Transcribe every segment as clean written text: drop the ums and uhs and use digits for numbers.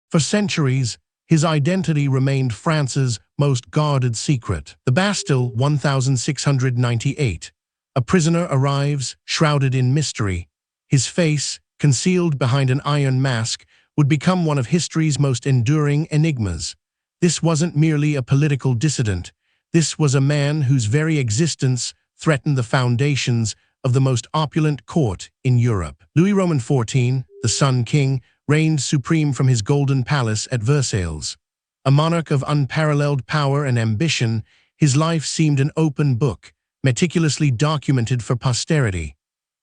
For centuries, his identity remained France's most guarded secret. The Bastille, 1698. A prisoner arrives, shrouded in mystery. His face, concealed behind an iron mask, would become one of history's most enduring enigmas. This wasn't merely a political dissident. This was a man whose very existence threatened the foundations of the most opulent court in Europe. Louis Roman XIV, the Sun King, reigned supreme from his golden palace at Versailles. A monarch of unparalleled power and ambition, his life seemed an open book, meticulously documented for posterity.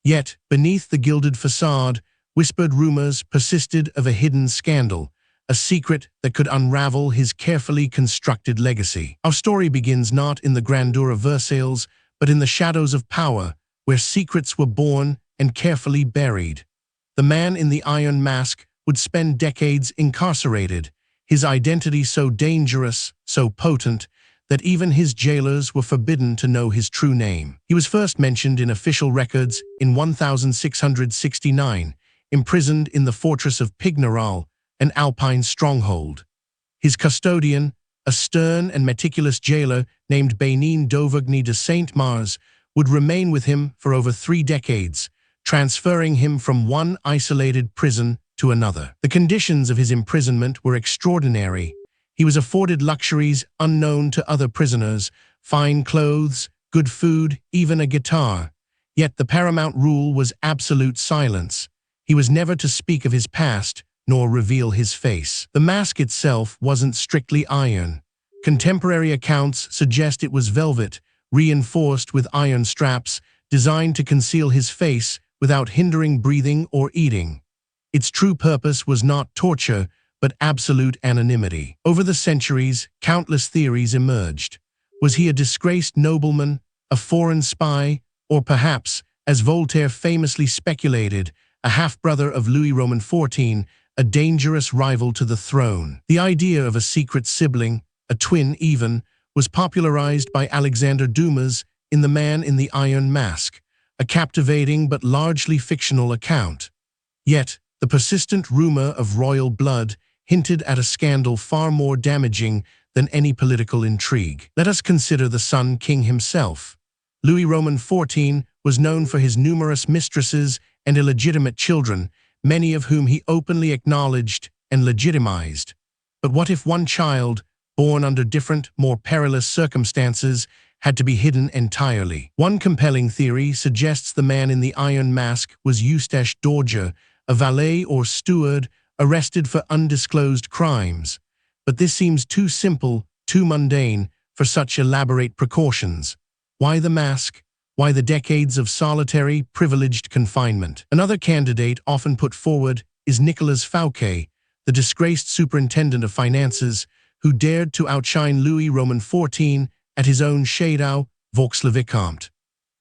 Yet, beneath the gilded facade, whispered rumors persisted of a hidden scandal, a secret that could unravel his carefully constructed legacy. Our story begins not in the grandeur of Versailles, but in the shadows of power, where secrets were born and carefully buried. The man in the iron mask would spend decades incarcerated, his identity so dangerous, so potent, that even his jailers were forbidden to know his true name. He was first mentioned in official records in 1669, imprisoned in the fortress of Pignerol, an Alpine stronghold. His custodian, a stern and meticulous jailer named Bénin d'Auvergne de Saint-Mars, would remain with him for over 3 decades, transferring him from one isolated prison to another. The conditions of his imprisonment were extraordinary. He was afforded luxuries unknown to other prisoners, fine clothes, good food, even a guitar. Yet the paramount rule was absolute silence. He was never to speak of his past, nor reveal his face. The mask itself wasn't strictly iron. Contemporary accounts suggest it was velvet, reinforced with iron straps, designed to conceal his face without hindering breathing or eating. Its true purpose was not torture, but absolute anonymity. Over the centuries, countless theories emerged. Was he a disgraced nobleman, a foreign spy, or perhaps, as Voltaire famously speculated, a half-brother of Louis Roman XIV, a dangerous rival to the throne? The idea of a secret sibling, a twin even, was popularized by Alexander Dumas in The Man in the Iron Mask, a captivating but largely fictional account. Yet, the persistent rumor of royal blood hinted at a scandal far more damaging than any political intrigue. Let us consider the Sun King himself. Louis Roman XIV was known for his numerous mistresses and illegitimate children, many of whom he openly acknowledged and legitimized. But what if one child, born under different, more perilous circumstances, had to be hidden entirely? One compelling theory suggests the man in the iron mask was Eustache Dorger, a valet or steward arrested for undisclosed crimes. But this seems too simple, too mundane, for such elaborate precautions. Why the mask? Why the decades of solitary, privileged confinement? Another candidate often put forward is Nicolas Fouquet, the disgraced superintendent of finances, who dared to outshine Louis Roman XIV at his own Shadow, Vaux-le-Vicomte.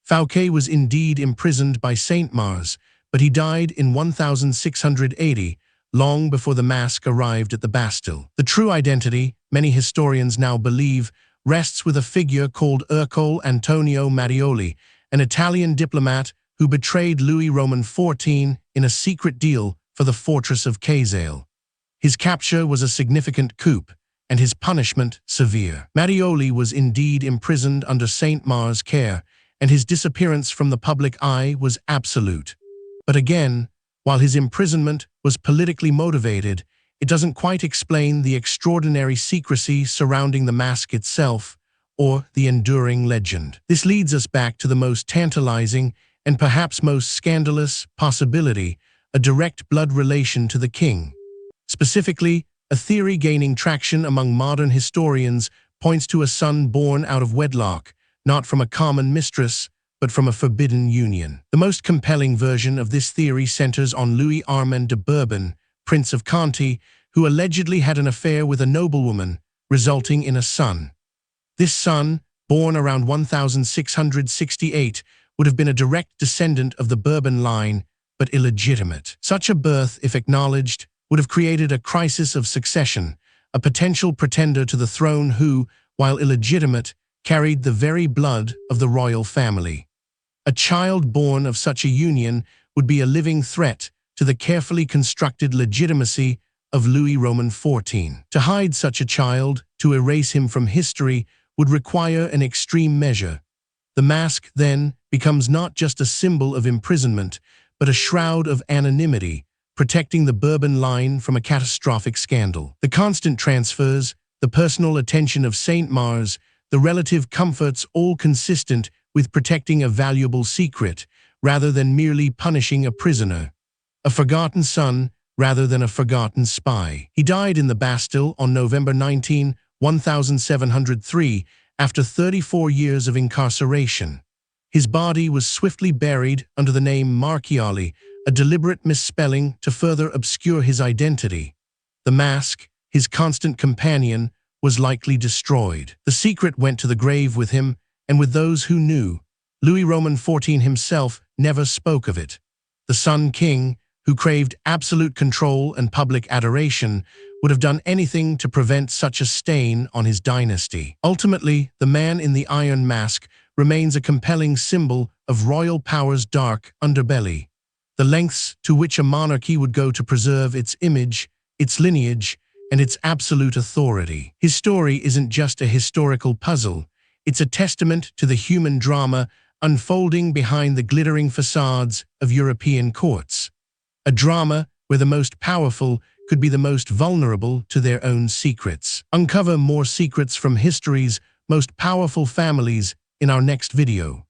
Fouquet was indeed imprisoned by Saint-Mars, but he died in 1680, long before the mask arrived at the Bastille. The true identity, many historians now believe, rests with a figure called Ercole Antonio Mattioli, an Italian diplomat who betrayed Louis Roman XIV in a secret deal for the fortress of Casale. His capture was a significant coup, and his punishment severe. Mattioli was indeed imprisoned under Saint-Mars' care, and his disappearance from the public eye was absolute. But again, while his imprisonment was politically motivated, it doesn't quite explain the extraordinary secrecy surrounding the mask itself or the enduring legend. This leads us back to the most tantalizing and perhaps most scandalous possibility, a direct blood relation to the king. Specifically, a theory gaining traction among modern historians points to a son born out of wedlock, not from a common mistress, but from a forbidden union. The most compelling version of this theory centers on Louis Armand de Bourbon, Prince of Conti, who allegedly had an affair with a noblewoman, resulting in a son. This son, born around 1668, would have been a direct descendant of the Bourbon line, but illegitimate. Such a birth, if acknowledged, would have created a crisis of succession, a potential pretender to the throne who, while illegitimate, carried the very blood of the royal family. A child born of such a union would be a living threat to the carefully constructed legitimacy of Louis Roman XIV. To hide such a child, to erase him from history, would require an extreme measure. The mask, then, becomes not just a symbol of imprisonment, but a shroud of anonymity, protecting the Bourbon line from a catastrophic scandal. The constant transfers, the personal attention of Saint Mars, the relative comforts, all consistent with protecting a valuable secret, rather than merely punishing a prisoner. A forgotten son, rather than a forgotten spy. He died in the Bastille on November 19, 1703, after 34 years of incarceration. His body was swiftly buried under the name Marchiali, a deliberate misspelling to further obscure his identity. The mask, his constant companion, was likely destroyed. The secret went to the grave with him, and with those who knew. Louis Roman XIV himself never spoke of it. The Sun King, who craved absolute control and public adoration, would have done anything to prevent such a stain on his dynasty. Ultimately, the man in the iron mask remains a compelling symbol of royal power's dark underbelly. The lengths to which a monarchy would go to preserve its image, its lineage, and its absolute authority. His story isn't just a historical puzzle, it's a testament to the human drama unfolding behind the glittering facades of European courts. A drama where the most powerful could be the most vulnerable to their own secrets. Uncover more secrets from history's most powerful families in our next video.